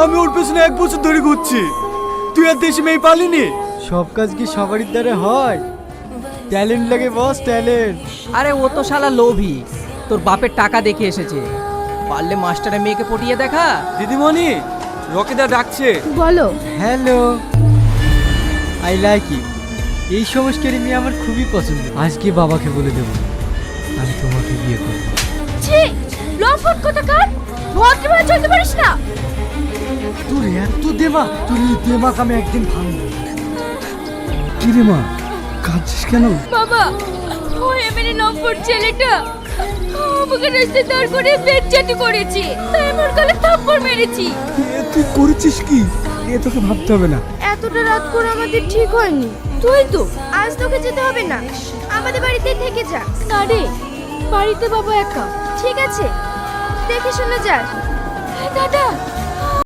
আমি ওর পেছনে 1 বছর ধরে ঘুরছি। তুই আর দেশে মেয়ে পালিনি? সব কাজ কি সবারই দ্বারা হয়? ট্যালেন্ট লাগে বস, ট্যালেন্ট। আরে ও তো শালা লোভী, তোর বাপের টাকা দেখে এসেছে। পারলে মাস্টারে মেয়েকে পটিয়ে দেখা। দিদিমণি, রকিদা ডাকছে। বলো। Hello, I like you. এই সংস্কারী মেয়ে আমার খুবই পছন্দ। আজকে বাবাকে বলে দেবো আমি তোমাকে বিয়ে করব। ছি, লম্পট কোথাকার, ভদ্রভাবে চলতে পারিস না। তোর এত দেমা, তোর এই দেমাক আমি একদিন ভাঙবো। কি রে মা, কাঁদছিস কেন? বাবা, ওই এমনি লম্পট ছেলেটা আমাকে রাস্তায় দাঁড় করে বেজ্জতি করেছে, তাই আমার গালে থাপ্পড় মেরেছি। তুই করেছিস কি? এ তোকে ভাবতে হবে না। এতটা রাত করে আমাদের ঠিক হয়নি। তুই তো আজ তোকে যেতে হবে না, আমাদের বাড়িতেই থেকে যা। না রে, বাড়িতে বাবা একা। ঠিক আছে, দেখে শুনে যাস। দাদা,